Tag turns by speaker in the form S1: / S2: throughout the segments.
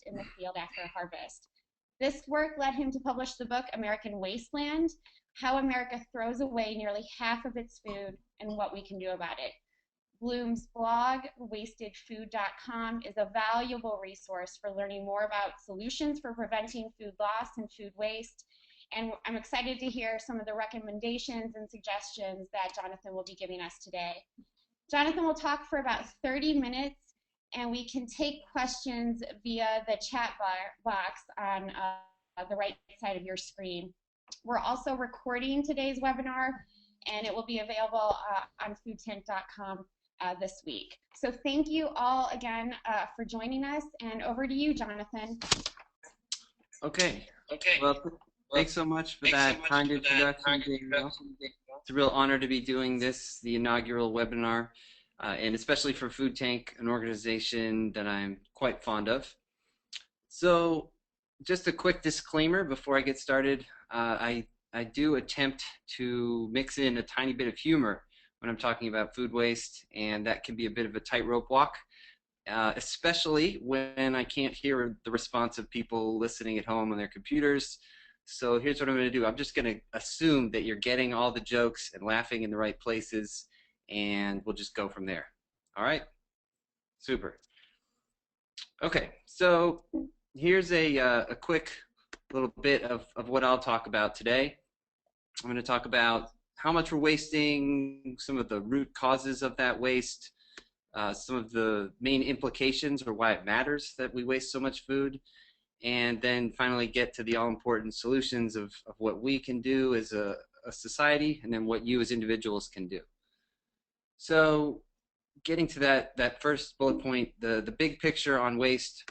S1: in the field after harvest. This work led him to publish the book American Wasteland: How America Throws Away Nearly Half of Its Food and What We Can Do About It. Bloom's blog, wastedfood.com, is a valuable resource for learning more about solutions for preventing food loss and food waste. And I'm excited to hear some of the recommendations and suggestions that Jonathan will be giving us today. Jonathan will talk for about 30 minutes, and we can take questions via the chat box on the right side of your screen. We're also recording today's webinar, and it will be available on foodtent.com this week. So thank you all again for joining us, and over to you, Jonathan.
S2: Okay. Well, thanks so much for that kind introduction, Danielle. It's a real honor to be doing this, the inaugural webinar, and especially for Food Tank, an organization that I'm quite fond of. So just a quick disclaimer before I get started. I do attempt to mix in a tiny bit of humor when I'm talking about food waste, and that can be a bit of a tightrope walk, especially when I can't hear the response of people listening at home on their computers. So here's what I'm going to do. I'm just going to assume that you're getting all the jokes and laughing in the right places, and we'll just go from there. All right? Super. Okay, so here's a quick little bit of what I'll talk about today. I'm going to talk about how much we're wasting, some of the root causes of that waste, some of the main implications or why it matters that we waste so much food, and then finally get to the all-important solutions of what we can do as a society, and then what you as individuals can do. So getting to that first bullet point, the big picture on waste,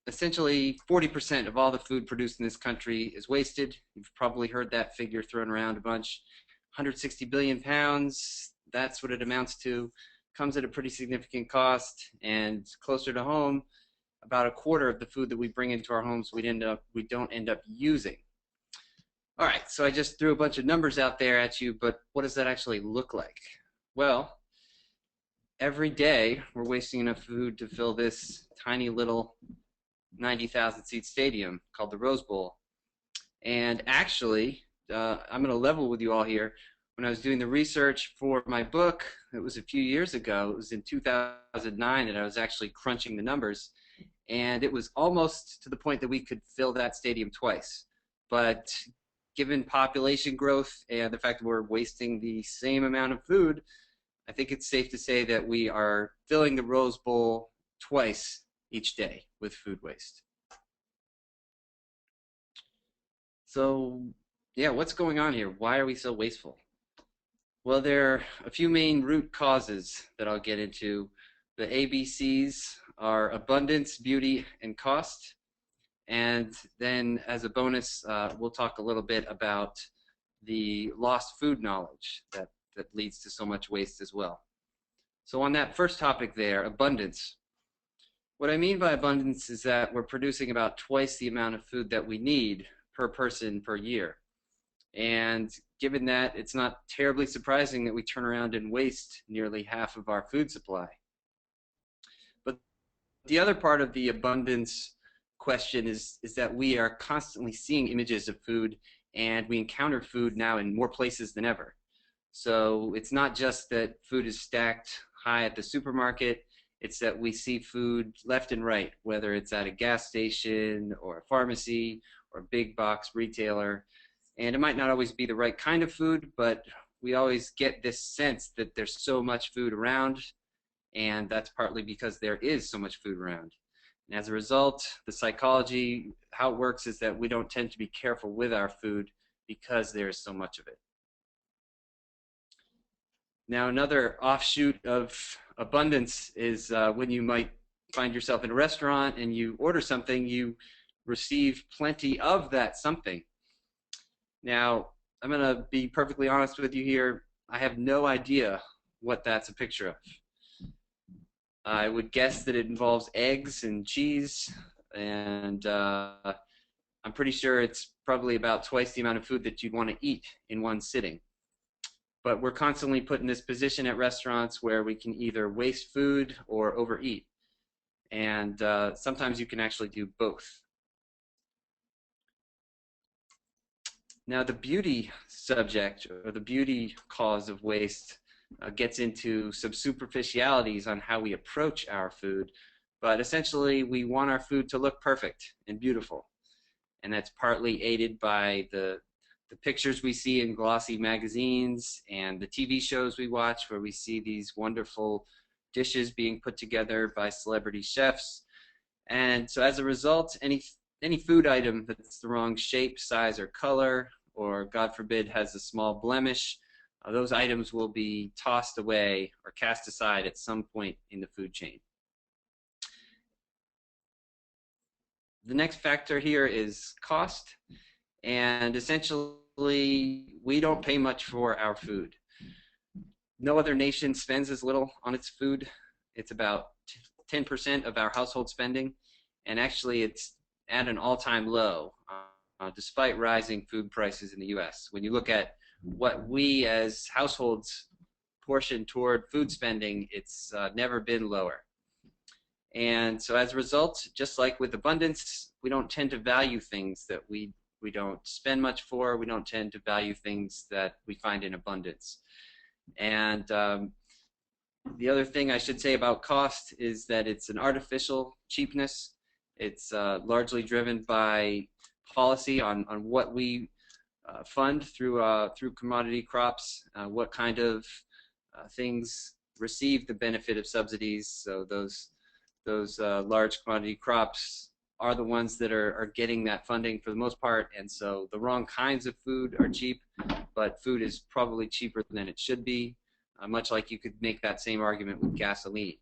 S2: essentially 40% of all the food produced in this country is wasted. You've probably heard that figure thrown around a bunch. 160 billion pounds, that's what it amounts to. Comes at a pretty significant cost, and closer to home, about a quarter of the food that we bring into our homes we don't end up using. All right, so I just threw a bunch of numbers out there at you, but what does that actually look like? Well, every day we're wasting enough food to fill this tiny little 90,000 seat stadium called the Rose Bowl. And actually, I'm going to level with you all here. When I was doing the research for my book, it was a few years ago, it was in 2009 that I was actually crunching the numbers, and it was almost to the point that we could fill that stadium twice. But given population growth and the fact that we're wasting the same amount of food, I think it's safe to say that we are filling the Rose Bowl twice each day with food waste. So, yeah, what's going on here? Why are we so wasteful? Well, there are a few main root causes that I'll get into. The ABCs are abundance, beauty, and cost. And then as a bonus, we'll talk a little bit about the lost food knowledge that leads to so much waste as well. So on that first topic there, abundance. What I mean by abundance is that we're producing about twice the amount of food that we need per person per year. And given that, it's not terribly surprising that we turn around and waste nearly half of our food supply. But the other part of the abundance question is that we are constantly seeing images of food, and we encounter food now in more places than ever. So it's not just that food is stacked high at the supermarket, it's that we see food left and right, whether it's at a gas station or a pharmacy or a big box retailer. And it might not always be the right kind of food, but we always get this sense that there's so much food around, and that's partly because there is so much food around. And as a result, the psychology, how it works is that we don't tend to be careful with our food because there is so much of it. Now, another offshoot of abundance is when you might find yourself in a restaurant and you order something, you receive plenty of that something. Now, I'm going to be perfectly honest with you here. I have no idea what that's a picture of. I would guess that it involves eggs and cheese, and I'm pretty sure it's probably about twice the amount of food that you'd want to eat in one sitting. But we're constantly put in this position at restaurants where we can either waste food or overeat. and sometimes you can actually do both. Now, the beauty subject or the beauty cause of waste gets into some superficialities on how we approach our food, but essentially we want our food to look perfect and beautiful, and that's partly aided by the pictures we see in glossy magazines and the TV shows we watch where we see these wonderful dishes being put together by celebrity chefs. And so as a result, any food item that's the wrong shape, size, or color, or God forbid has a small blemish, those items will be tossed away or cast aside at some point in the food chain. The next factor here is cost, and essentially we don't pay much for our food. No other nation spends as little on its food. It's about 10% of our household spending, and actually it's at an all-time low, despite rising food prices in the US. When you look at what we as households portion toward food spending, it's never been lower. And so as a result, just like with abundance, we don't tend to value things that we don't spend much for. We don't tend to value things that we find in abundance. And the other thing I should say about cost is that it's an artificial cheapness. It's largely driven by policy on what we fund through commodity crops, what kind of things receive the benefit of subsidies. So those large commodity crops are the ones that are getting that funding for the most part, and so the wrong kinds of food are cheap, but food is probably cheaper than it should be, much like you could make that same argument with gasoline.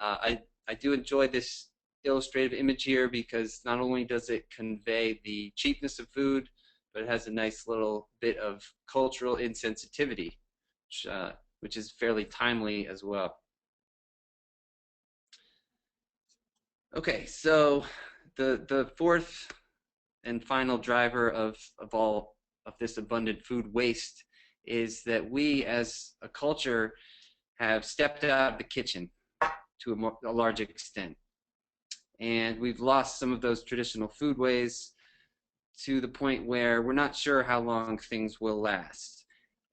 S2: I do enjoy this illustrative image here because not only does it convey the cheapness of food, but it has a nice little bit of cultural insensitivity, which is fairly timely as well. Okay, so the fourth and final driver of all of this abundant food waste is that we as a culture have stepped out of the kitchen to a large extent. And we've lost some of those traditional food ways to the point where we're not sure how long things will last,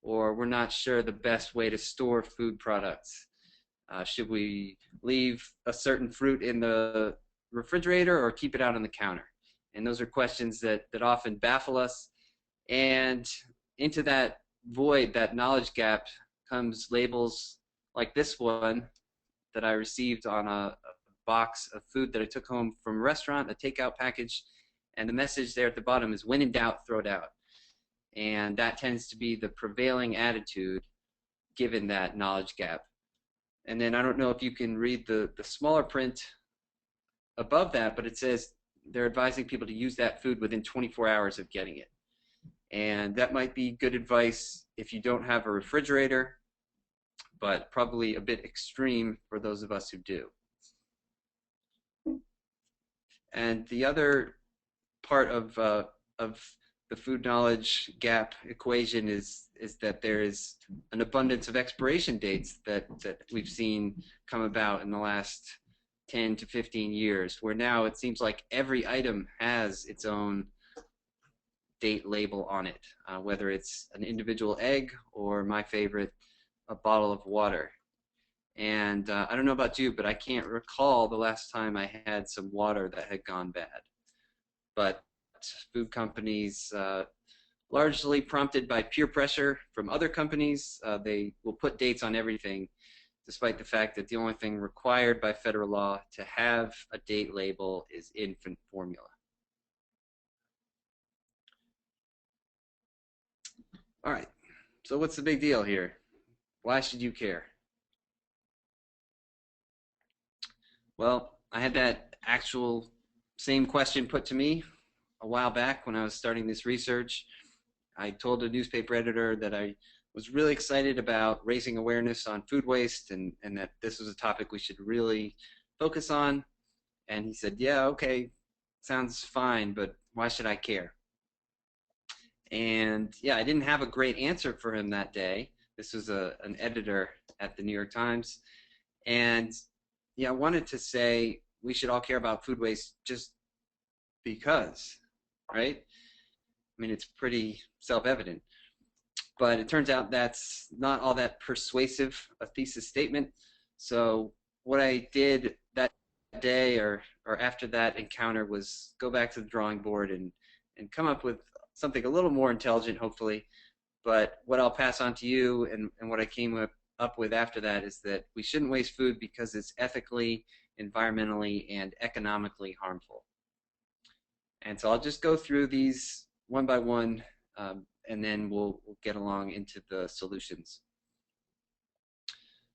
S2: or we're not sure the best way to store food products. Should we leave a certain fruit in the refrigerator or keep it out on the counter? And those are questions that often baffle us. And into that void, that knowledge gap, comes labels like this one that I received on a box of food that I took home from a restaurant, a takeout package, and the message there at the bottom is, when in doubt, throw it out. And that tends to be the prevailing attitude given that knowledge gap. And then I don't know if you can read the smaller print above that, but it says they're advising people to use that food within 24 hours of getting it. And that might be good advice if you don't have a refrigerator, but probably a bit extreme for those of us who do. And the other part of the food knowledge gap equation is that there is an abundance of expiration dates that we've seen come about in the last 10 to 15 years, where now it seems like every item has its own date label on it, whether it's an individual egg or, my favorite, a bottle of water. And I don't know about you, but I can't recall the last time I had some water that had gone bad. But food companies, largely prompted by peer pressure from other companies, they will put dates on everything, despite the fact that the only thing required by federal law to have a date label is infant formula. All right, so what's the big deal here? Why should you care? Well, I had that actual same question put to me a while back when I was starting this research. I told a newspaper editor that I was really excited about raising awareness on food waste and that this was a topic we should really focus on. And he said, yeah, okay, sounds fine, but why should I care? And yeah, I didn't have a great answer for him that day. This was an editor at the New York Times. And yeah, I wanted to say we should all care about food waste just because, right? I mean, it's pretty self-evident, but it turns out that's not all that persuasive a thesis statement. So what I did that day or after that encounter was go back to the drawing board and come up with something a little more intelligent, hopefully. But what I'll pass on to you and what I came up with after that is that we shouldn't waste food because it's ethically, environmentally, and economically harmful. And so I'll just go through these one by one, and then we'll get along into the solutions.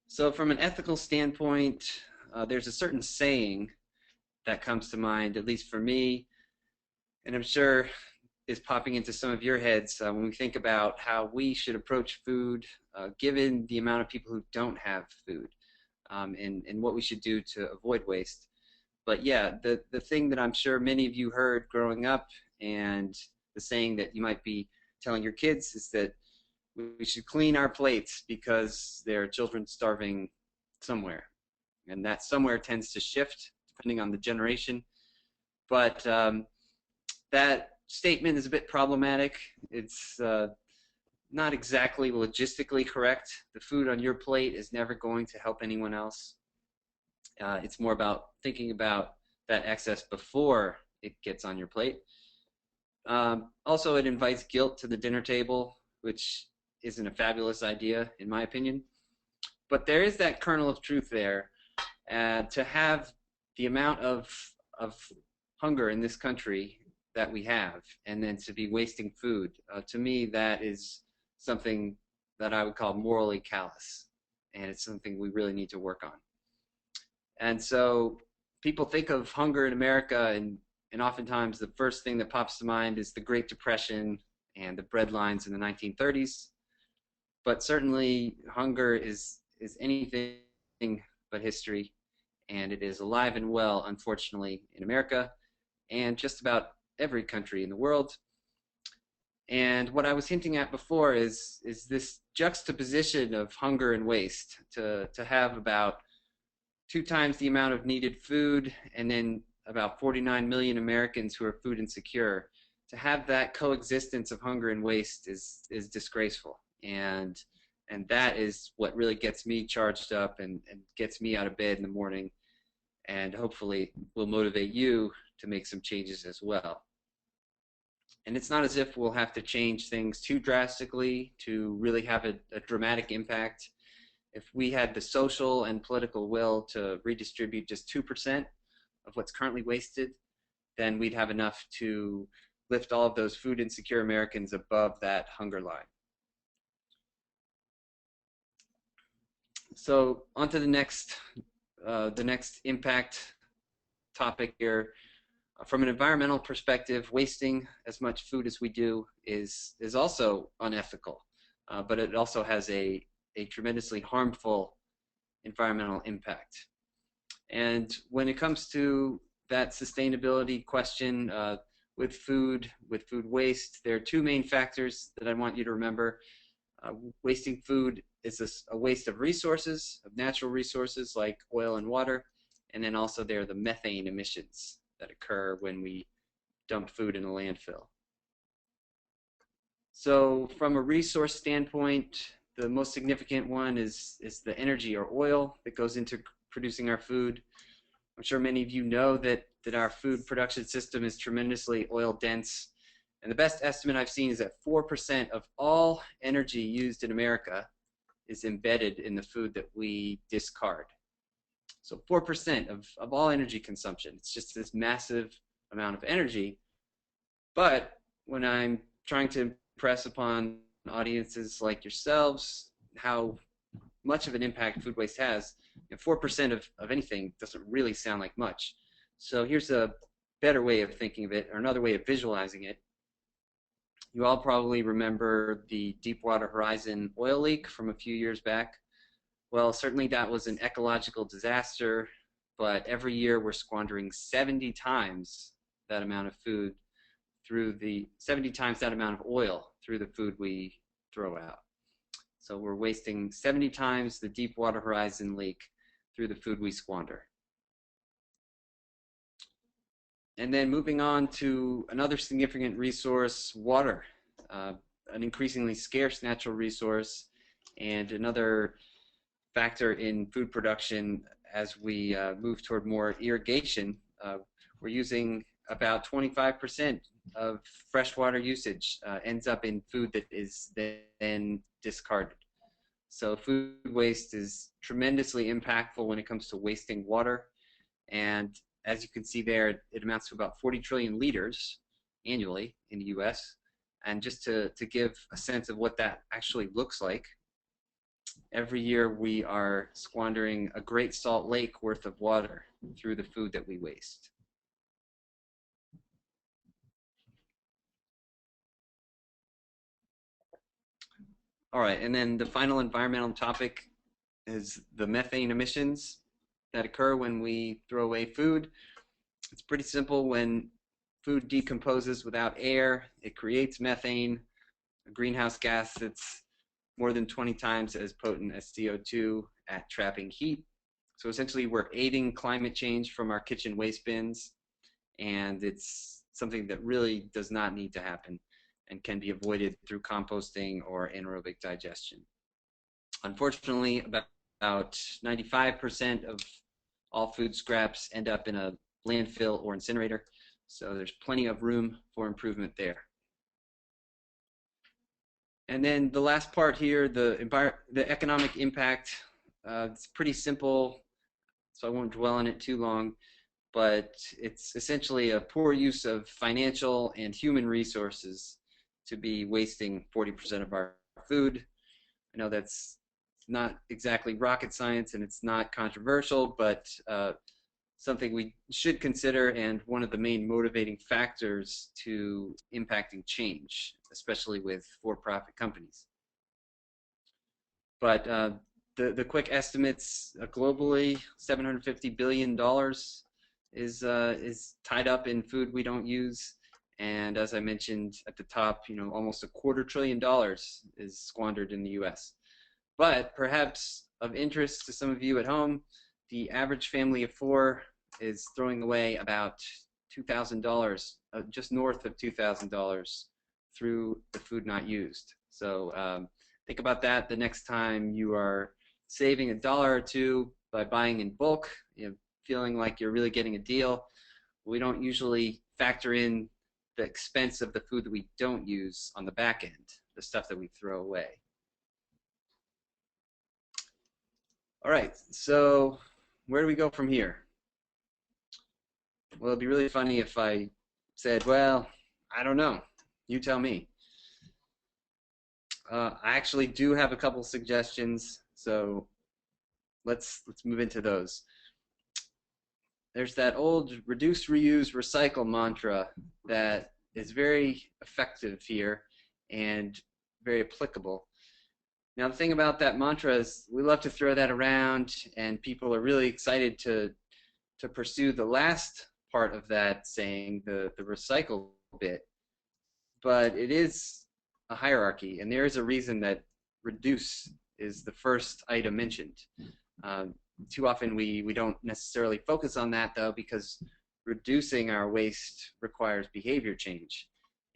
S2: So from an ethical standpoint, there's a certain saying that comes to mind, at least for me, and I'm sure is popping into some of your heads when we think about how we should approach food given the amount of people who don't have food, and what we should do to avoid waste. But yeah, the thing that I'm sure many of you heard growing up, and the saying that you might be telling your kids, is that we should clean our plates because there are children starving somewhere. And that somewhere tends to shift depending on the generation. But that statement is a bit problematic. It's not exactly logistically correct. The food on your plate is never going to help anyone else. It's more about thinking about that excess before it gets on your plate. Also, it invites guilt to the dinner table, which isn't a fabulous idea, in my opinion. But there is that kernel of truth there. To have the amount of hunger in this country that we have, and then to be wasting food, to me, that is something that I would call morally callous. And it's something we really need to work on. And so people think of hunger in America, and oftentimes the first thing that pops to mind is the Great Depression and the breadlines in the 1930s. But certainly hunger is anything but history, and it is alive and well, unfortunately, in America and just about every country in the world. And what I was hinting at before is this juxtaposition of hunger and waste, to have about 2 times the amount of needed food and then about 49 million Americans who are food insecure. To have that coexistence of hunger and waste is disgraceful. And that is what really gets me charged up and gets me out of bed in the morning, and hopefully will motivate you to make some changes as well. And it's not as if we'll have to change things too drastically to really have a dramatic impact. If we had the social and political will to redistribute just 2% of what's currently wasted, then we'd have enough to lift all of those food insecure Americans above that hunger line. So on to the next impact topic here. From an environmental perspective, wasting as much food as we do is also unethical, but it also has a tremendously harmful environmental impact. And when it comes to that sustainability question with food waste, there are 2 main factors that I want you to remember. Wasting food is a waste of resources, of natural resources like oil and water, and then also there are the methane emissions that occur when we dump food in a landfill. So from a resource standpoint, the most significant one is the energy or oil that goes into producing our food. I'm sure many of you know that our food production system is tremendously oil dense. And the best estimate I've seen is that 4% of all energy used in America is embedded in the food that we discard. So 4% of all energy consumption. It's just this massive amount of energy. But when I'm trying to impress upon audiences like yourselves how much of an impact food waste has, 4% of anything doesn't really sound like much. So here's a better way of thinking of it, or another way of visualizing it. You all probably remember the Deepwater Horizon oil leak from a few years back. Well, certainly that was an ecological disaster, but every year we're squandering 70 times that amount of food through 70 times that amount of oil through the food we throw out. So we're wasting 70 times the Deepwater Horizon leak through the food we squander. And then moving on to another significant resource, water, an increasingly scarce natural resource, and another factor in food production as we move toward more irrigation. We're using about 25% of freshwater usage ends up in food that is then discarded. So food waste is tremendously impactful when it comes to wasting water. And as you can see there, it amounts to about 40 trillion liters annually in the US. And just to give a sense of what that actually looks like, every year we are squandering a Great Salt Lake worth of water through the food that we waste. All right, and then the final environmental topic is the methane emissions that occur when we throw away food. It's pretty simple. When food decomposes without air, it creates methane, a greenhouse gas that's more than 20 times as potent as CO2 at trapping heat. So essentially we're aiding climate change from our kitchen waste bins, and it's something that really does not need to happen and can be avoided through composting or anaerobic digestion. Unfortunately, about 95% of all food scraps end up in a landfill or incinerator, so there's plenty of room for improvement there. And then the last part here, the economic impact, it's pretty simple, so I won't dwell on it too long, but it's essentially a poor use of financial and human resources to be wasting 40% of our food. I know that's not exactly rocket science and it's not controversial, but something we should consider and one of the main motivating factors to impacting change, especially with for-profit companies. But the quick estimates globally, $750 billion is tied up in food we don't use. And as I mentioned at the top, almost $250 billion is squandered in the US. But perhaps of interest to some of you at home, the average family of four is throwing away about $2,000, just north of $2,000 through the food not used. So think about that the next time you are saving $1 or $2 by buying in bulk, feeling like you're really getting a deal. We don't usually factor in the expense of the food that we don't use on the back end, the stuff that we throw away. All right, so where do we go from here? Well, it'd be really funny if I said, well, I don't know, you tell me. I actually do have a couple suggestions, so let's move into those. There's that old reduce, reuse, recycle mantra that is very effective here and very applicable. Now, the thing about that mantra is we love to throw that around, and people are really excited to pursue the last part of that saying, the recycle bit. But it is a hierarchy, and there is a reason that reduce is the first item mentioned. Too often we don't necessarily focus on that, though, because reducing our waste requires behavior change,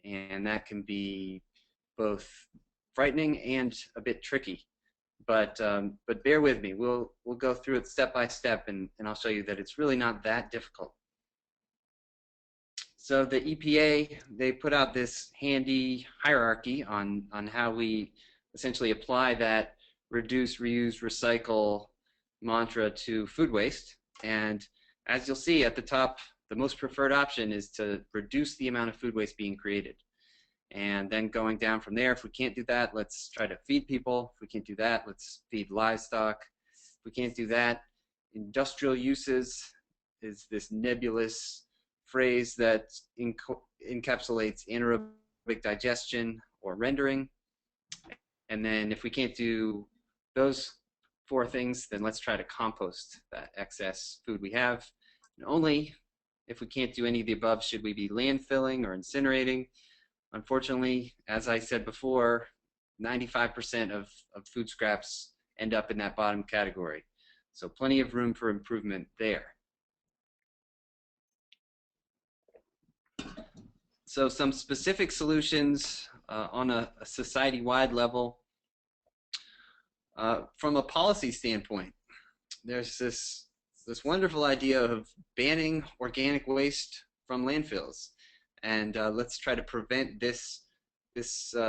S2: and that can be both frightening and a bit tricky. But bear with me. We'll go through it step by step, and I'll show you that it's really not that difficult. So the EPA, they put out this handy hierarchy on how we essentially apply that reduce, reuse, recycle mantra to food waste. And as you'll see at the top, the most preferred option is to reduce the amount of food waste being created. And then going down from there, if we can't do that, let's try to feed people. If we can't do that, let's feed livestock. If we can't do that, industrial uses is this nebulous phrase that encapsulates anaerobic digestion or rendering. And then if we can't do those 4 things, then let's try to compost that excess food we have. And only if we can't do any of the above should we be landfilling or incinerating. Unfortunately, as I said before, 95% of food scraps end up in that bottom category. So plenty of room for improvement there. So some specific solutions on a society-wide level. From a policy standpoint, there's this wonderful idea of banning organic waste from landfills, and let's try to prevent this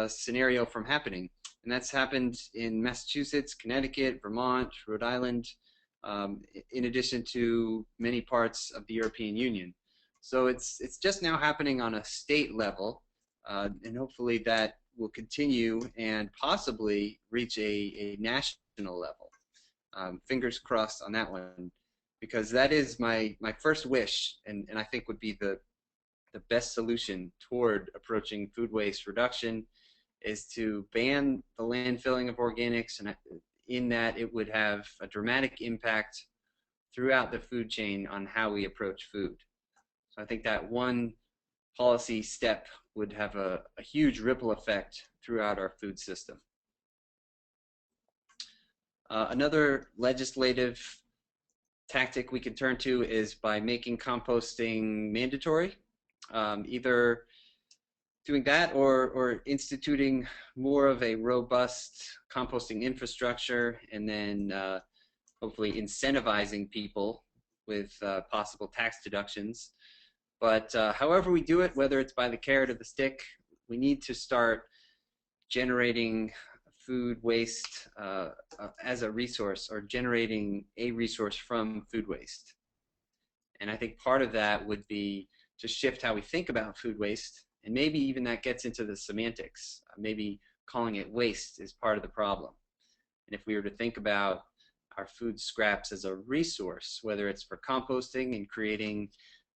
S2: scenario from happening. And that's happened in Massachusetts, Connecticut, Vermont, Rhode Island, in addition to many parts of the European Union. So it's just now happening on a state level, and hopefully that will continue and possibly reach a national level. Fingers crossed on that one, because that is my first wish, and I think would be the best solution toward approaching food waste reduction, is to ban the landfilling of organics, and in that it would have a dramatic impact throughout the food chain on how we approach food. So I think that one policy step would have a huge ripple effect throughout our food system. Another legislative tactic we could turn to is by making composting mandatory, either doing that or instituting more of a robust composting infrastructure, and then hopefully incentivizing people with possible tax deductions. But however we do it, whether it's by the carrot or the stick, we need to start generating food waste as a resource, or generating a resource from food waste. And I think part of that would be to shift how we think about food waste, and maybe even that gets into the semantics. Maybe calling it waste is part of the problem. And if we were to think about our food scraps as a resource, whether it's for composting and creating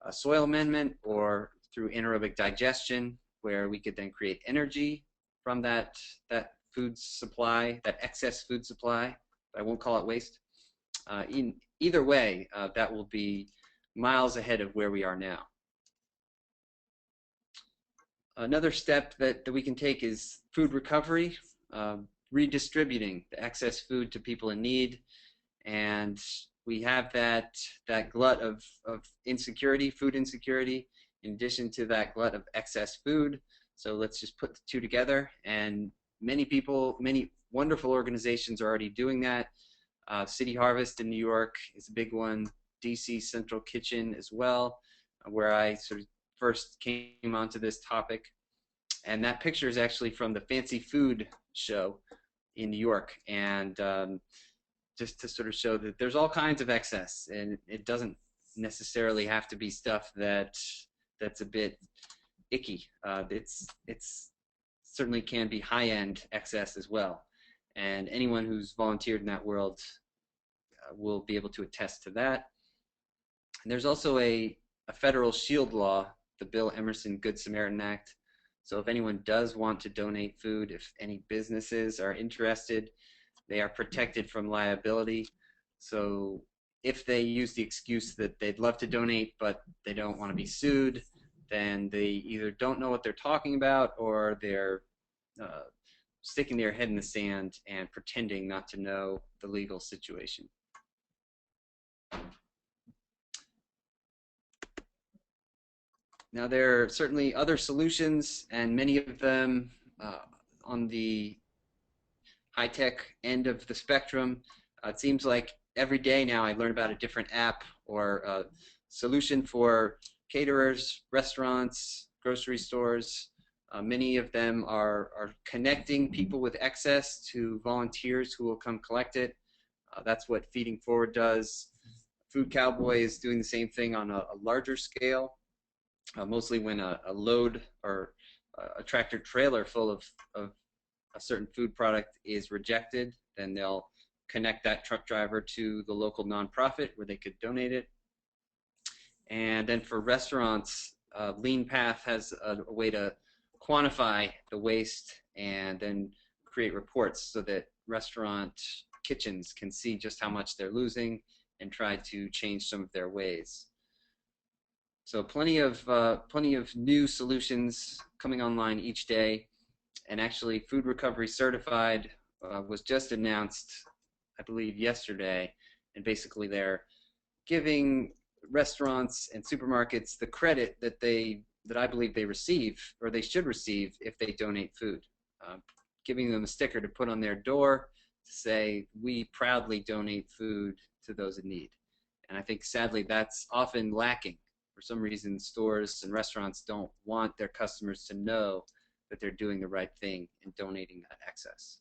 S2: a soil amendment, or through anaerobic digestion, where we could then create energy from that food supply, that excess food supply. I won't call it waste. In either way, that will be miles ahead of where we are now. Another step that we can take is food recovery, redistributing the excess food to people in need. And we have that glut of insecurity, food insecurity, in addition to that glut of excess food. So let's just put the two together, and many people, many wonderful organizations are already doing that. City Harvest in New York is a big one, DC Central Kitchen as well, where I sort of first came onto this topic. And that picture is actually from the Fancy Food show in New York, and just to sort of show that there's all kinds of excess, and it doesn't necessarily have to be stuff that's a bit icky. It's certainly can be high-end excess as well, and anyone who's volunteered in that world will be able to attest to that. And there's also a federal shield law, the Bill Emerson Good Samaritan Act. So if anyone does want to donate food, if any businesses are interested, they are protected from liability. So if they use the excuse that they'd love to donate but they don't want to be sued, then they either don't know what they're talking about, or they're sticking their head in the sand and pretending not to know the legal situation. Now, there are certainly other solutions, and many of them on the high-tech end of the spectrum. It seems like every day now I learn about a different app or a solution for caterers, restaurants, grocery stores. Many of them are connecting people with excess to volunteers who will come collect it. That's what Feeding Forward does. Food Cowboy is doing the same thing on a larger scale. Mostly when a load or a tractor trailer full of a certain food product is rejected, then they'll connect that truck driver to the local nonprofit where they could donate it. And then for restaurants, Lean Path has a way to quantify the waste and then create reports so that restaurant kitchens can see just how much they're losing and try to change some of their ways. So plenty of new solutions coming online each day, and actually Food Recovery Certified was just announced, I believe, yesterday, And basically they're giving restaurants and supermarkets the credit that I believe they receive, or they should receive, if they donate food. Uh, Giving them a sticker to put on their door to say, we proudly donate food to those in need. And I think sadly that's often lacking. For some reason, stores and restaurants don't want their customers to know that they're doing the right thing in donating that excess.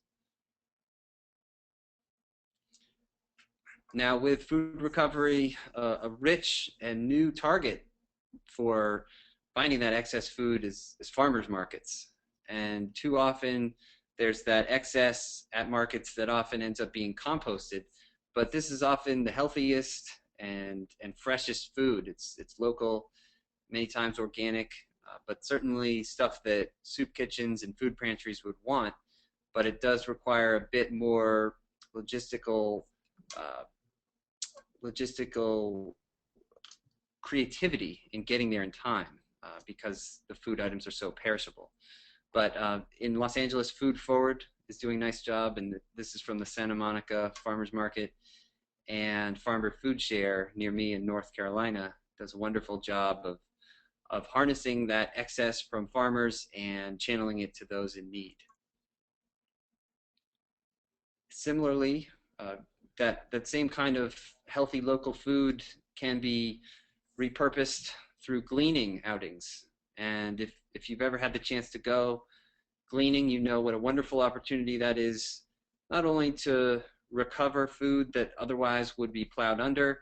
S2: Now, with food recovery, a rich and new target for finding that excess food is farmers markets. And too often, there's that excess at markets that often ends up being composted. But this is often the healthiest and freshest food. It's local, many times organic, but certainly stuff that soup kitchens and food pantries would want. But it does require a bit more logistical uh, logistical creativity in getting there in time, because the food items are so perishable. But in Los Angeles, Food Forward is doing a nice job, and this is from the Santa Monica Farmers Market, and Farmer Food Share near me in North Carolina does a wonderful job of harnessing that excess from farmers and channeling it to those in need. Similarly, that same kind of healthy local food can be repurposed through gleaning outings. And if you've ever had the chance to go gleaning, you know what a wonderful opportunity that is, not only to recover food that otherwise would be plowed under,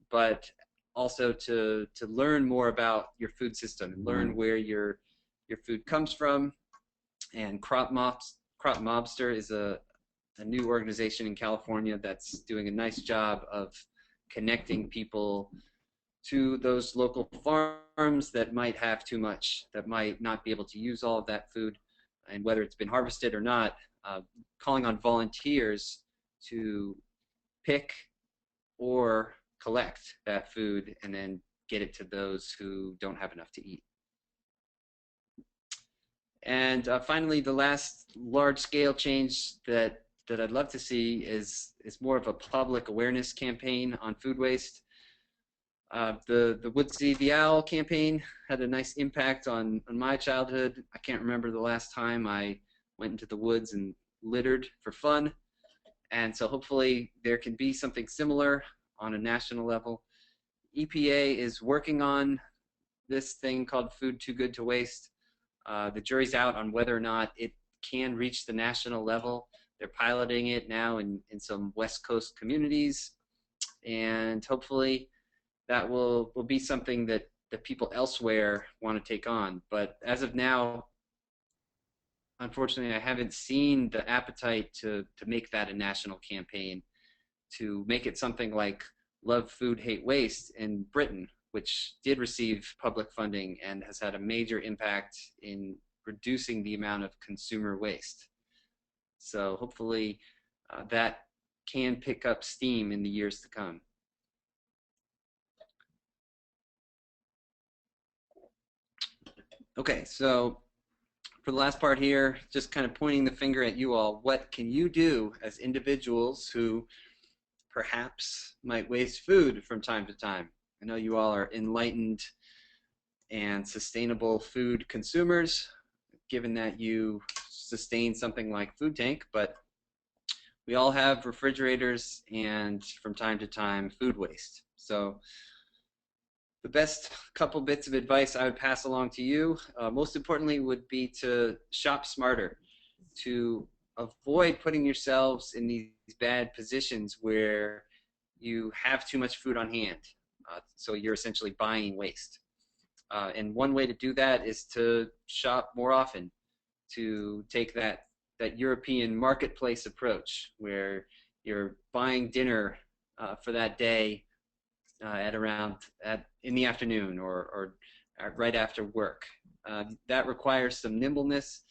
S2: but also to learn more about your food system and learn where your food comes from. And Crop Mobster is a new organization in California that's doing a nice job of connecting people to those local farms that might have too much, that might not be able to use all of that food, and whether it's been harvested or not, calling on volunteers to pick or collect that food and then get it to those who don't have enough to eat. And finally, the last large-scale change that I'd love to see is more of a public awareness campaign on food waste. The Woodsy the Owl campaign had a nice impact on my childhood. I can't remember the last time I went into the woods and littered for fun. And so hopefully there can be something similar on a national level. EPA is working on this thing called Food Too Good to Waste. The jury's out on whether or not it can reach the national level. They're piloting it now in some West Coast communities, and hopefully that will be something that people elsewhere want to take on. But as of now, unfortunately, I haven't seen the appetite to make that a national campaign, to make it something like Love Food, Hate Waste in Britain, which did receive public funding and has had a major impact in reducing the amount of consumer waste. So hopefully that can pick up steam in the years to come. Okay, so for the last part here, just kind of pointing the finger at you all. What can you do as individuals who perhaps might waste food from time to time? I know you all are enlightened and sustainable food consumers, given that you sustain something like Food Tank, but we all have refrigerators and from time to time food waste. So the best couple bits of advice I would pass along to you, most importantly, would be to shop smarter, to avoid putting yourselves in these bad positions where you have too much food on hand. So you're essentially buying waste. And one way to do that is to shop more often, to take that European marketplace approach where you're buying dinner for that day in the afternoon or right after work. That requires some nimbleness.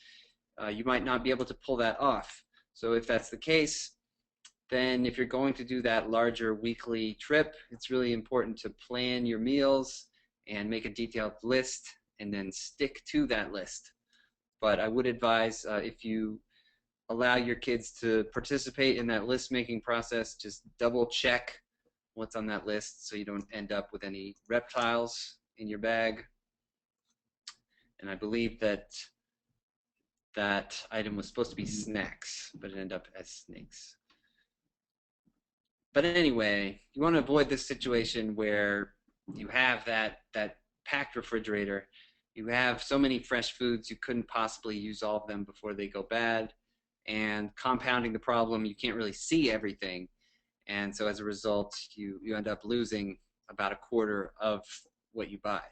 S2: You might not be able to pull that off. So if that's the case, then if you're going to do that larger weekly trip, it's really important to plan your meals and make a detailed list and then stick to that list. But I would advise if you allow your kids to participate in that list making process, just double check what's on that list so you don't end up with any reptiles in your bag. And I believe that that item was supposed to be snacks, but it ended up as snakes. But anyway, you want to avoid this situation where you have that packed refrigerator. You have so many fresh foods, you couldn't possibly use all of them before they go bad. And compounding the problem, you can't really see everything. And so as a result, you end up losing about a quarter of what you buy.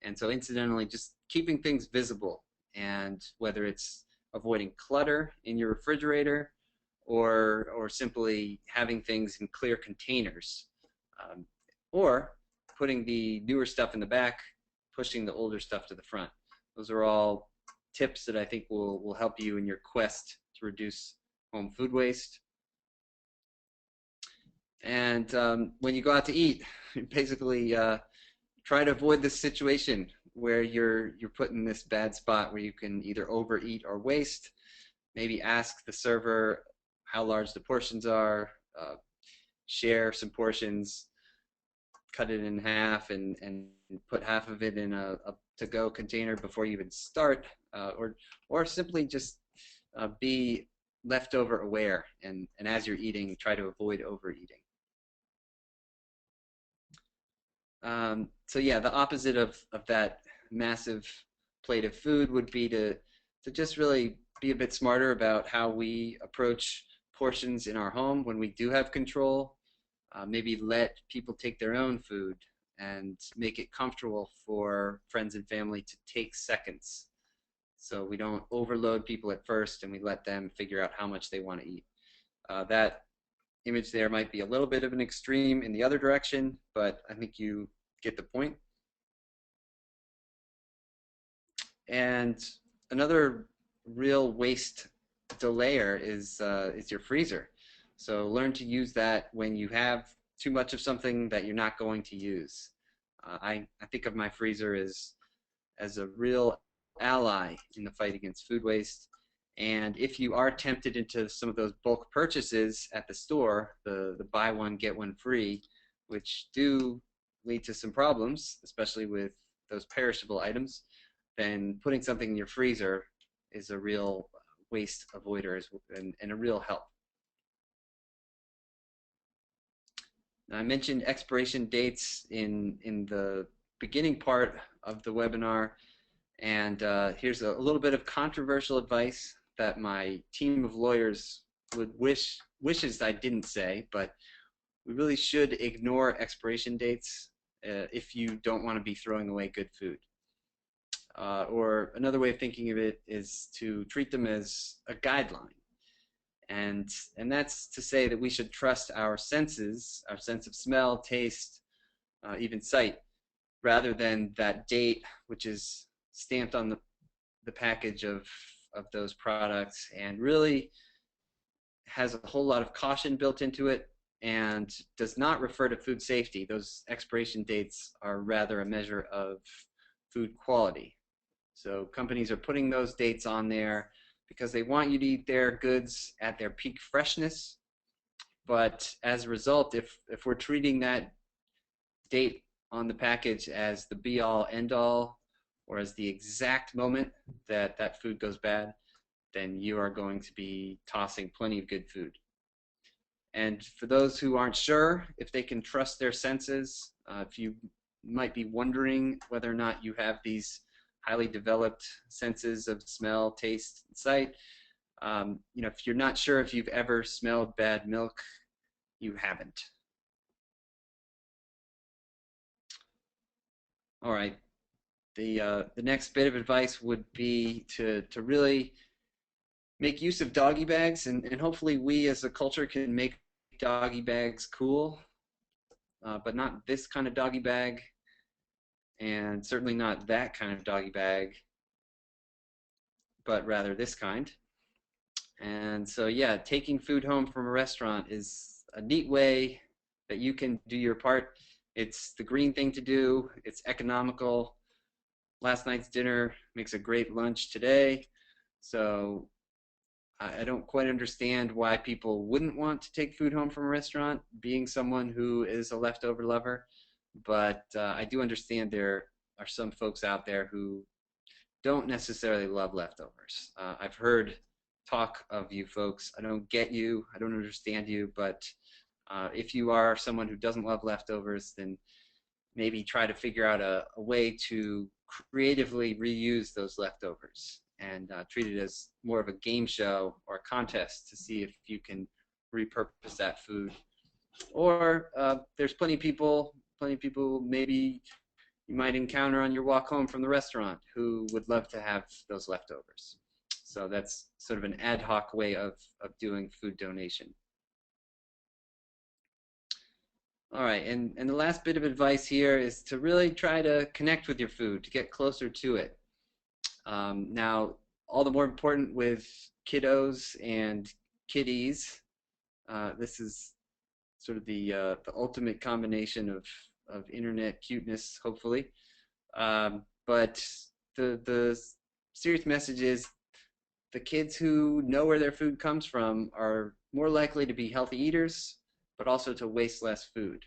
S2: And so incidentally, just keeping things visible, and whether it's avoiding clutter in your refrigerator or simply having things in clear containers, um, or putting the newer stuff in the back, pushing the older stuff to the front. Those are all tips that I think will help you in your quest to reduce home food waste. And when you go out to eat, basically try to avoid this situation where you're put in this bad spot where you can either overeat or waste. Maybe ask the server how large the portions are, share some portions, cut it in half, and put half of it in a to-go container before you even start, or simply just be leftover aware, and as you're eating, try to avoid overeating. So yeah, the opposite of that massive plate of food would be to just really be a bit smarter about how we approach portions in our home when we do have control. Maybe let people take their own food and make it comfortable for friends and family to take seconds. So we don't overload people at first and we let them figure out how much they want to eat. That image there might be a little bit of an extreme in the other direction, but I think you get the point. And another real waste delayer is your freezer. So learn to use that when you have too much of something that you're not going to use. I think of my freezer as a real ally in the fight against food waste. And if you are tempted into some of those bulk purchases at the store, the buy one, get one free, which do lead to some problems, especially with those perishable items, then putting something in your freezer is a real waste avoider and a real help. Now, I mentioned expiration dates in the beginning part of the webinar, and here's a little bit of controversial advice that my team of lawyers would wishes I didn't say, but we really should ignore expiration dates if you don't want to be throwing away good food. Or another way of thinking of it is to treat them as a guideline. And that's to say that we should trust our senses, our sense of smell, taste, even sight, rather than that date which is stamped on the package of those products and really has a whole lot of caution built into it and does not refer to food safety. Those expiration dates are rather a measure of food quality. So companies are putting those dates on there because they want you to eat their goods at their peak freshness. But as a result, if we're treating that date on the package as the be-all, end-all, or as the exact moment that that food goes bad, then you are going to be tossing plenty of good food. And for those who aren't sure if they can trust their senses, if you might be wondering whether or not you have these highly developed senses of smell, taste, and sight, if you're not sure if you've ever smelled bad milk, you haven't. All right. The next bit of advice would be to really make use of doggy bags, and hopefully we as a culture can make doggy bags cool, but not this kind of doggy bag, and certainly not that kind of doggy bag, but rather this kind. And so yeah, taking food home from a restaurant is a neat way that you can do your part. It's the green thing to do. It's economical. Last night's dinner makes a great lunch today. So I don't quite understand why people wouldn't want to take food home from a restaurant, being someone who is a leftover lover. But I do understand there are some folks out there who don't necessarily love leftovers. I've heard talk of you folks. I don't get you. I don't understand you. But if you are someone who doesn't love leftovers, then maybe try to figure out a way to creatively reuse those leftovers and treat it as more of a game show or a contest to see if you can repurpose that food. Or there's plenty of people maybe you might encounter on your walk home from the restaurant who would love to have those leftovers. So that's sort of an ad hoc way of doing food donation. All right, and the last bit of advice here is to really try to connect with your food, to get closer to it. Now, all the more important with kiddos and kiddies, this is sort of the ultimate combination of internet cuteness, hopefully. But the serious message is the kids who know where their food comes from are more likely to be healthy eaters, but also to waste less food.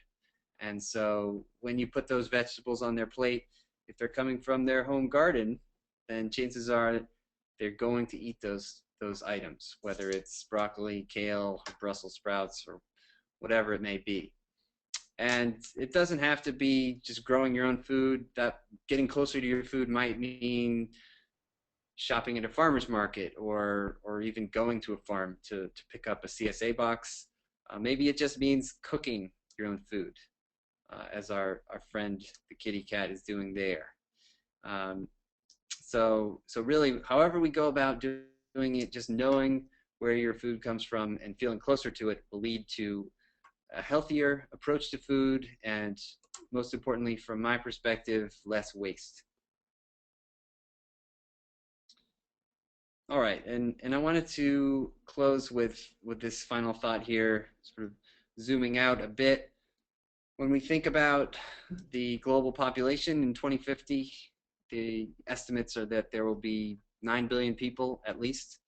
S2: And so when you put those vegetables on their plate, if they're coming from their home garden, then chances are they're going to eat those items, whether it's broccoli, kale, Brussels sprouts, or whatever it may be. And it doesn't have to be just growing your own food. That getting closer to your food might mean shopping at a farmer's market or even going to a farm to pick up a CSA box. Maybe it just means cooking your own food, as our friend the kitty cat is doing there. So really, however we go about doing it, just knowing where your food comes from and feeling closer to it will lead to a healthier approach to food and, most importantly, from my perspective, less waste. All right, and I wanted to close with this final thought here, sort of zooming out a bit. When we think about the global population in 2050, the estimates are that there will be 9 billion people at least.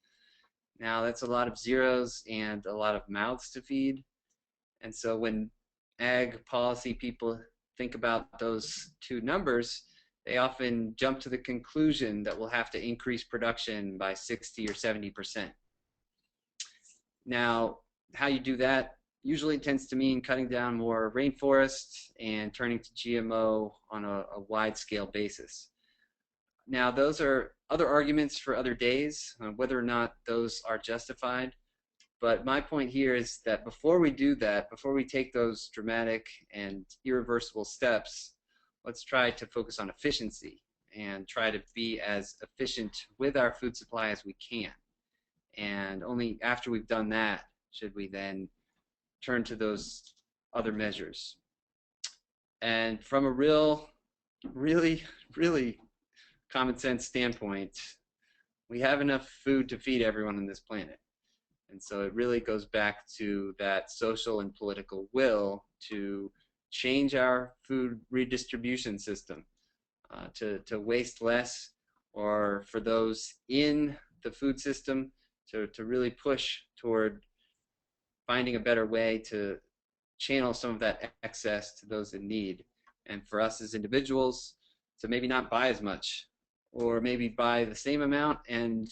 S2: Now that's a lot of zeros and a lot of mouths to feed. And so when ag policy people think about those two numbers, they often jump to the conclusion that we'll have to increase production by 60 or 70%. Now, how you do that usually tends to mean cutting down more rainforests and turning to GMO on a wide-scale basis. Now, those are other arguments for other days, whether or not those are justified. But my point here is that before we do that, before we take those dramatic and irreversible steps, let's try to focus on efficiency and try to be as efficient with our food supply as we can. And only after we've done that should we then turn to those other measures. And from a really common sense standpoint, we have enough food to feed everyone on this planet. And so it really goes back to that social and political will to change our food redistribution system, to waste less, or for those in the food system to really push toward finding a better way to channel some of that excess to those in need. And for us as individuals to maybe not buy as much, or maybe buy the same amount and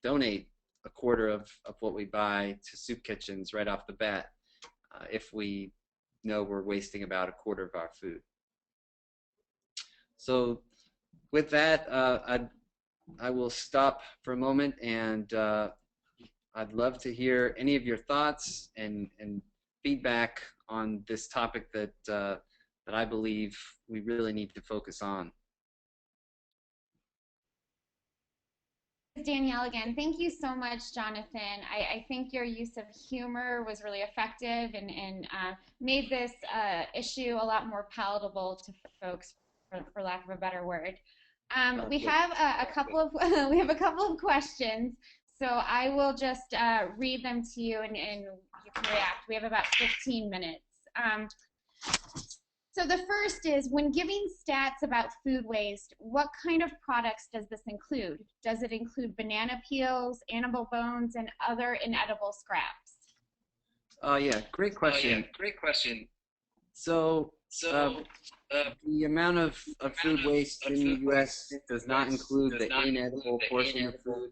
S2: donate a quarter of what we buy to soup kitchens right off the bat, if we know we're wasting about a quarter of our food. So with that, I will stop for a moment, and I'd love to hear any of your thoughts and feedback on this topic that that I believe we really need to focus on.
S1: Danielle again. Thank you so much, Jonathan. I think your use of humor was really effective and made this issue a lot more palatable to folks, for lack of a better word. We have a couple of we have a couple of questions, so I will just read them to you and you can react. We have about 15 minutes. So the first is, when giving stats about food waste, what kind of products does this include? Does it include banana peels, animal bones, and other inedible scraps?
S2: Yeah, great question. So, uh, the amount of food waste in the U.S. does not include the inedible portion of food.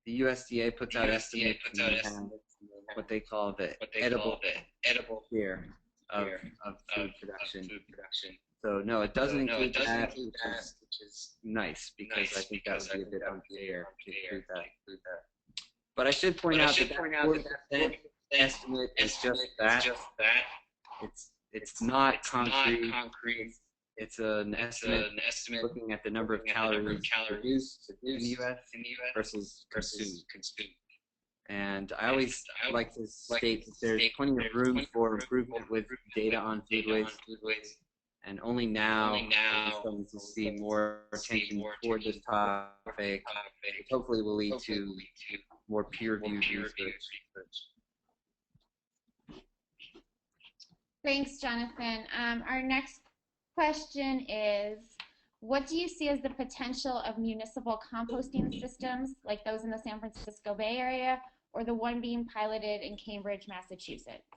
S2: The USDA puts out estimates, and they have what they call the edible share of food production. So no, it doesn't include that, which is nice because I think that would be a bit unfair to include that. But I should point out that that 40% estimate is just that. It's not concrete. It's an estimate looking at the number of calories produced in the U.S. versus consumed. And I always like to state that there's plenty of room for improvement with data on food waste. And only now are we starting to see more attention toward this topic, which hopefully will lead to more peer-reviewed research.
S1: Thanks, Jonathan. Our next question is, what do you see as the potential of municipal composting systems like those in the San Francisco Bay Area or the one being piloted in Cambridge, Massachusetts?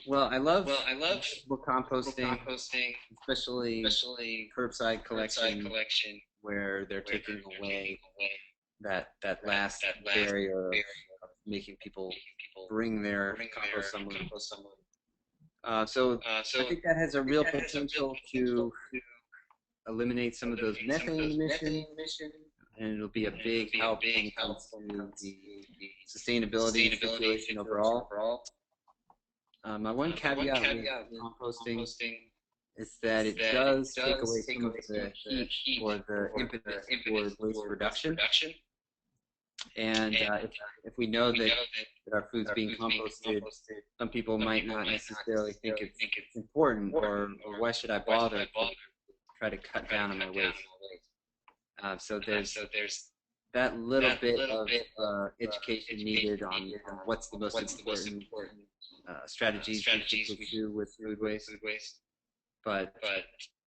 S2: Well, I love municipal composting, especially curbside collection, where they're taking away that last barrier of making people bring their compost somewhere. So I think that has a real potential to eliminate some of those methane emissions, and it'll be a big help when it comes to the sustainability situation overall. My one caveat with composting is that it does take away some of the heat or the impetus toward waste reduction. And if we know that our food's being composted, some people might not necessarily think it's important, or why should I bother to try to cut down on my waste. So there's that little bit of education needed on what's the most important strategies we should pursue with food waste. But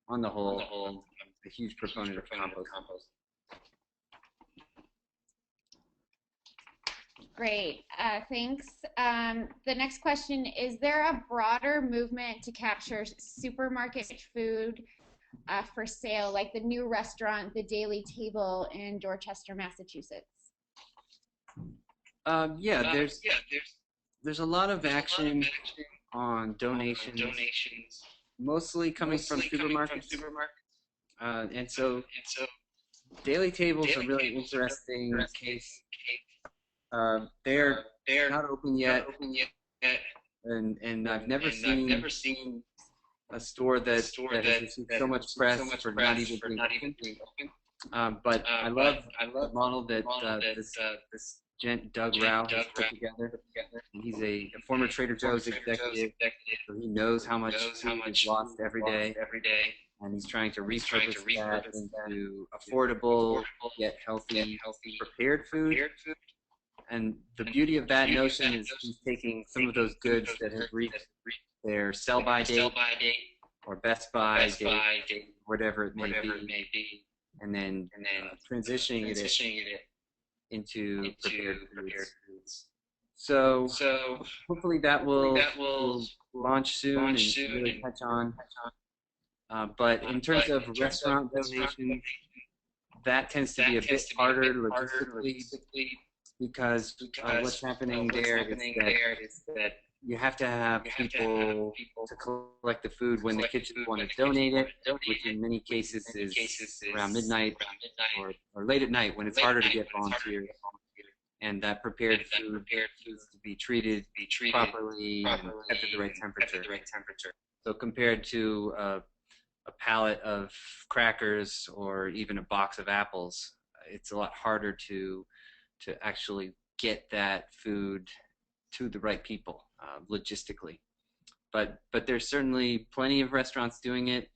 S2: on the whole, I'm a huge proponent of compost.
S1: Great, thanks. The next question, is there a broader movement to capture supermarket food for sale, like the new restaurant, The Daily Table in Dorchester, Massachusetts?
S2: Yeah, there's a lot of action on donations, mostly coming from supermarkets. And so Daily Table's a really interesting case. They're not open yet, and I've never seen a store that has received so much press for not even being open. But I love the model that this gent Doug Rao has put together. And he's a former Trader Joe's executive, so he knows how much food is lost every day, and he's trying to repurpose that into affordable yet healthy prepared food. And the beauty of that notion is he's taking some of those goods that have reached their sell-by date or best-by date, whatever it may be, and then transitioning it into prepared foods. So hopefully that will launch soon and really catch on. But in terms of restaurant donations, that tends to be a bit harder logistically, because what's happening there is that you have to have people to collect the food when the kitchens want to donate it, which in many cases is around midnight or late at night when it's harder to get volunteers. And that prepared food needs to be treated properly and kept at the right temperature. So compared to a pallet of crackers or even a box of apples, it's a lot harder to actually get that food to the right people logistically. But there's certainly plenty of restaurants doing it,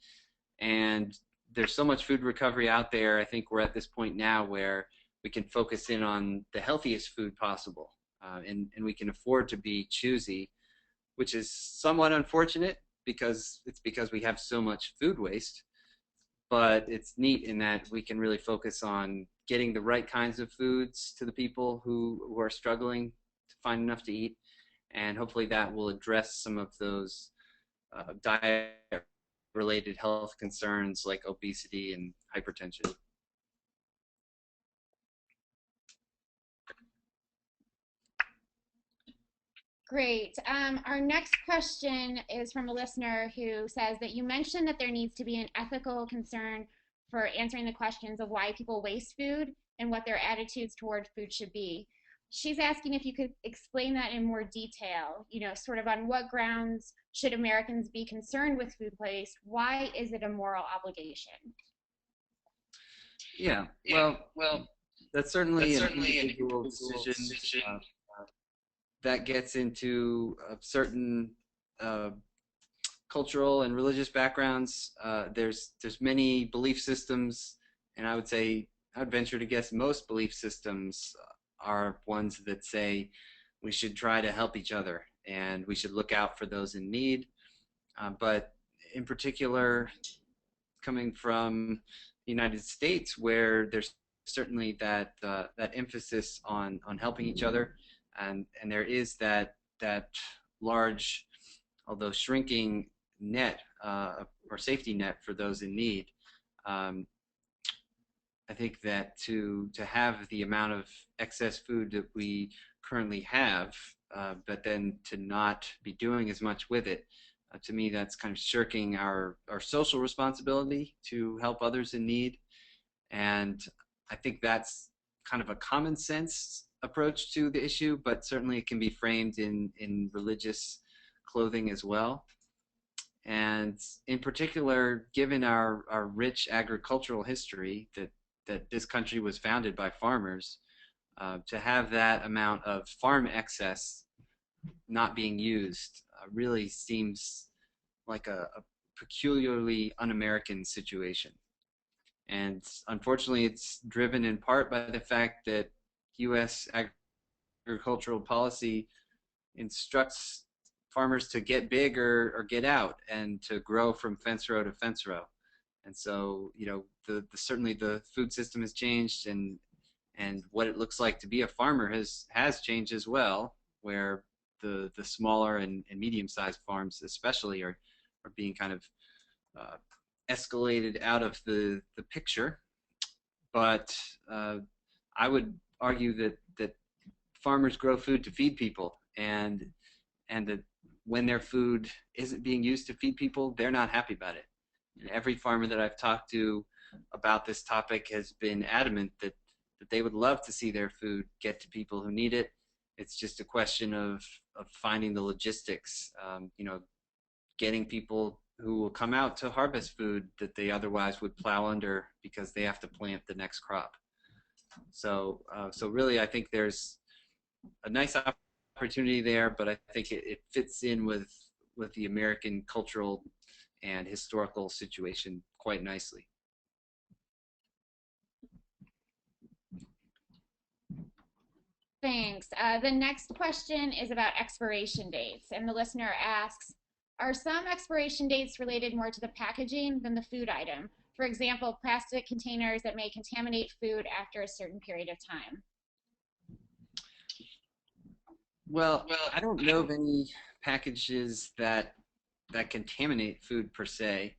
S2: and there's so much food recovery out there. I think we're at this point now where we can focus in on the healthiest food possible, and we can afford to be choosy, which is somewhat unfortunate because we have so much food waste. But it's neat in that we can really focus on getting the right kinds of foods to the people who are struggling to find enough to eat, and hopefully that will address some of those diet related health concerns like obesity and hypertension.
S1: Great. Our next question is from a listener who says that you mentioned that there needs to be an ethical concern for answering the questions of why people waste food and what their attitudes toward food should be. She's asking if you could explain that in more detail, sort of on what grounds should Americans be concerned with food waste? Why is it a moral obligation?
S2: Yeah, well, that's certainly an individual decision that gets into certain uh, cultural and religious backgrounds. There's many belief systems, and I would venture to guess most belief systems are ones that say we should try to help each other and we should look out for those in need. But in particular, coming from the United States, where there's certainly that emphasis on helping each other, and there is that large, although shrinking net or safety net for those in need. Um, I think that to have the amount of excess food that we currently have, but then to not be doing as much with it, to me that's kind of shirking our social responsibility to help others in need. And I think that's kind of a common sense approach to the issue, but certainly it can be framed in religious clothing as well. And in particular, given our rich agricultural history, that this country was founded by farmers, to have that amount of farm excess not being used really seems like a peculiarly un-American situation. And unfortunately, it's driven in part by the fact that U.S. agricultural policy instructs farmers to get big or get out and to grow from fence row to fence row. And so, certainly the food system has changed, and what it looks like to be a farmer has changed as well, where the smaller and medium-sized farms especially are being kind of uh, escalated out of the picture. But I would argue that farmers grow food to feed people, and that when their food isn't being used to feed people, they're not happy about it. And every farmer that I've talked to about this topic has been adamant that they would love to see their food get to people who need it. It's just a question of finding the logistics, getting people who will come out to harvest food that they otherwise would plow under because they have to plant the next crop. So really, I think there's a nice opportunity there, but I think it fits in with the American cultural and historical situation quite nicely.
S1: Thanks. The next question is about expiration dates, and the listener asks, are some expiration dates related more to the packaging than the food item? For example, plastic containers that may contaminate food after a certain period of time.
S2: Well, I don't know of any packages that contaminate food per se,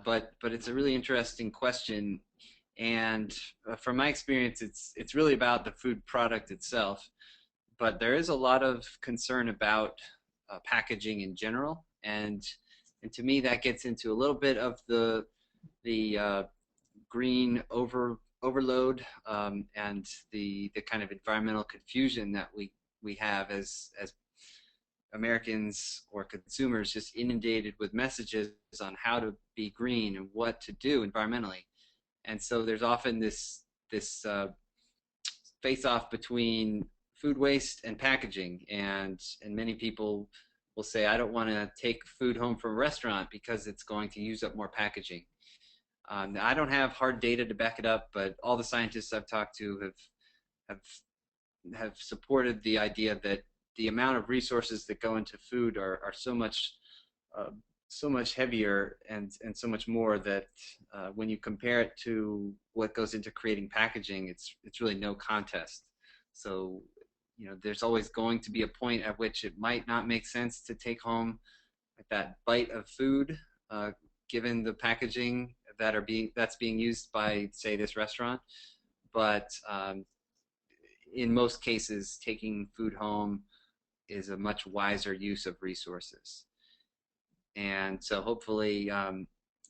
S2: but it's a really interesting question. And from my experience, it's really about the food product itself. But there is a lot of concern about packaging in general, and to me that gets into a little bit of the green overload, and the kind of environmental confusion that we have as Americans or consumers, just inundated with messages on how to be green and what to do environmentally. And so there's often this face off between food waste and packaging, and many people will say, I don't want to take food home from a restaurant because it's going to use up more packaging. I don't have hard data to back it up, but all the scientists I've talked to have have supported the idea that the amount of resources that go into food are so much so much heavier and so much more that when you compare it to what goes into creating packaging, it's really no contest. So, you know, there's always going to be a point at which it might not make sense to take home like that bite of food, uh, given the packaging that's being used by, say, this restaurant. But in most cases, taking food home is a much wiser use of resources. And so hopefully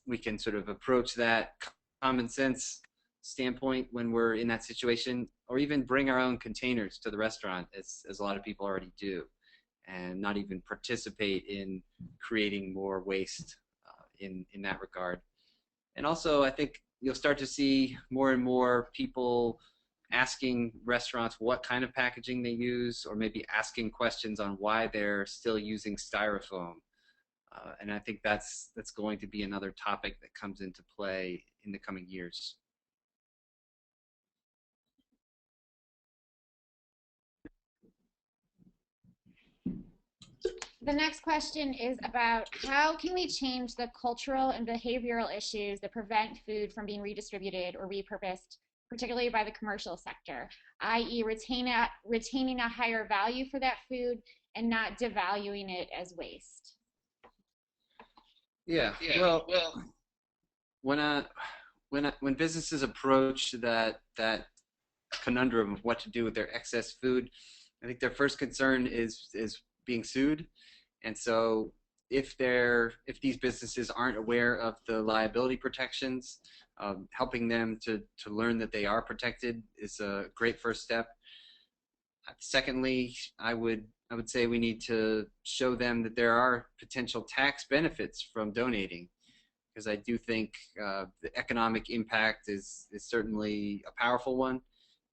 S2: we can sort of approach that common sense standpoint when we're in that situation, or even bring our own containers to the restaurant, as a lot of people already do, and not even participate in creating more waste in that regard. And also, I think you'll start to see more and more people asking restaurants what kind of packaging they use, or maybe asking questions on why they're still using styrofoam. And I think that's going to be another topic that comes into play in the coming years.
S1: The next question is about how can we change the cultural and behavioral issues that prevent food from being redistributed or repurposed, particularly by the commercial sector, i.e., retaining a higher value for that food and not devaluing it as waste.
S2: Yeah, well, when when businesses approach that conundrum of what to do with their excess food, I think their first concern is being sued. And so if these businesses aren't aware of the liability protections, helping them to learn that they are protected is a great first step. Secondly, I would say we need to show them that there are potential tax benefits from donating, because I do think the economic impact is certainly a powerful one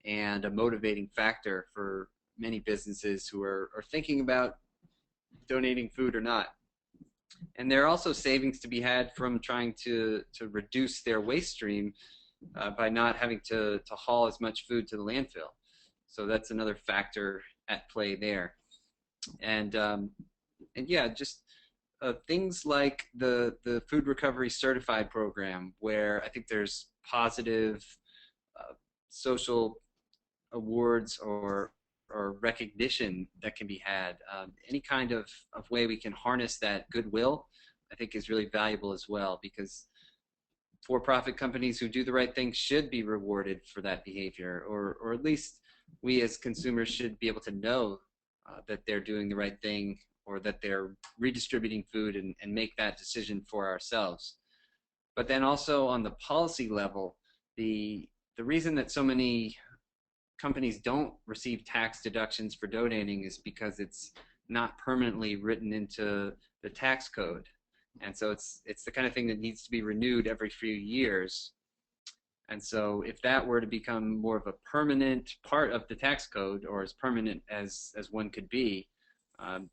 S2: and a motivating factor for many businesses who are thinking about donating food or not. And there are also savings to be had from trying to reduce their waste stream by not having to haul as much food to the landfill. So that's another factor at play there. And yeah, just things like the Food Recovery Certified program, where I think there's positive uh, social awards or recognition that can be had. Any kind of way we can harness that goodwill, I think, is really valuable as well, because for-profit companies who do the right thing should be rewarded for that behavior, or at least we as consumers should be able to know that they're doing the right thing, or that they're redistributing food, and make that decision for ourselves. But then also on the policy level, the reason that so many companies don't receive tax deductions for donating is because it's not permanently written into the tax code. And so it's the kind of thing that needs to be renewed every few years. And so if that were to become more of a permanent part of the tax code, or as permanent as one could be, um,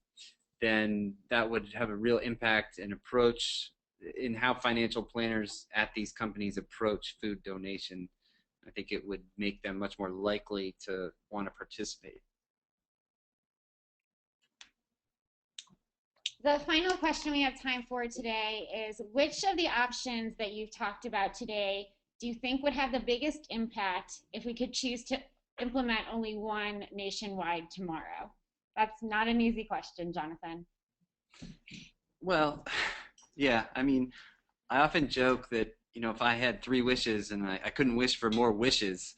S2: then that would have a real impact and approach in how financial planners at these companies approach food donation. I think it would make them much more likely to want to participate.
S1: The final question we have time for today is which of the options that you've talked about today do you think would have the biggest impact if we could choose to implement only one nationwide tomorrow? That's not an easy question, Jonathan.
S2: Well, yeah, I mean, I often joke that, you know, if I had three wishes and I couldn't wish for more wishes,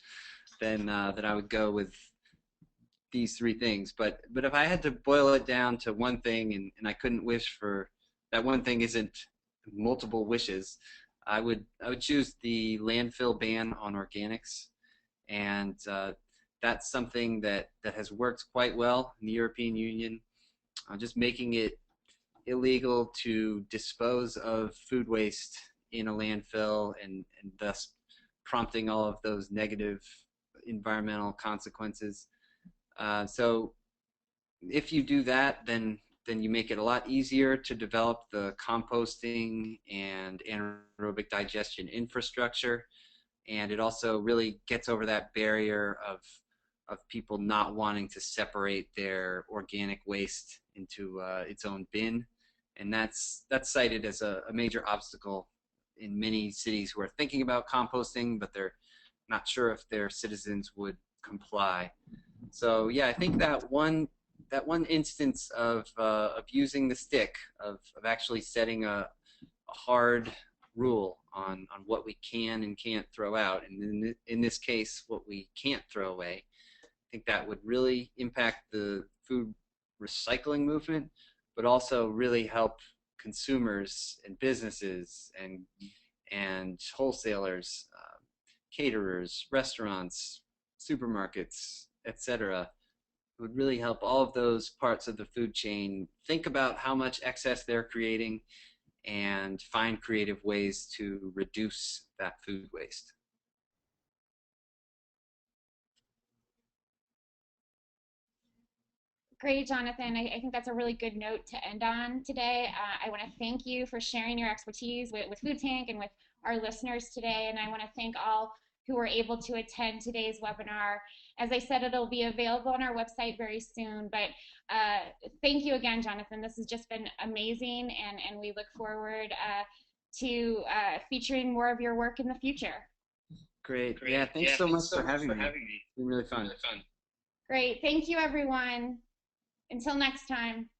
S2: then I would go with these three things. But if I had to boil it down to one thing, and I couldn't wish for that one thing isn't multiple wishes, I would choose the landfill ban on organics. And that's something that has worked quite well in the European Union, just making it illegal to dispose of food waste in a landfill, and thus prompting all of those negative environmental consequences. So if you do that, then you make it a lot easier to develop the composting and anaerobic digestion infrastructure, and it also really gets over that barrier of people not wanting to separate their organic waste into its own bin, and that's cited as a major obstacle in many cities who are thinking about composting, but they're not sure if their citizens would comply. So yeah, I think that one instance of using the stick, of actually setting a hard rule on what we can and can't throw out, and in this case, what we can't throw away. I think that would really impact the food recycling movement, but also really help consumers and businesses and wholesalers, caterers, restaurants, supermarkets, etc. It would really help all of those parts of the food chain think about how much excess they're creating and find creative ways to reduce that food waste.
S1: Great, Jonathan. I think that's a really good note to end on today. I want to thank you for sharing your expertise with Food Tank and with our listeners today. And I want to thank all who were able to attend today's webinar. As I said, it'll be available on our website very soon. But thank you again, Jonathan. This has just been amazing, and we look forward to featuring more of your work in the future.
S2: Great. Yeah, thanks so much for having me. It's been really fun.
S1: Great. Thank you, everyone. Until next time.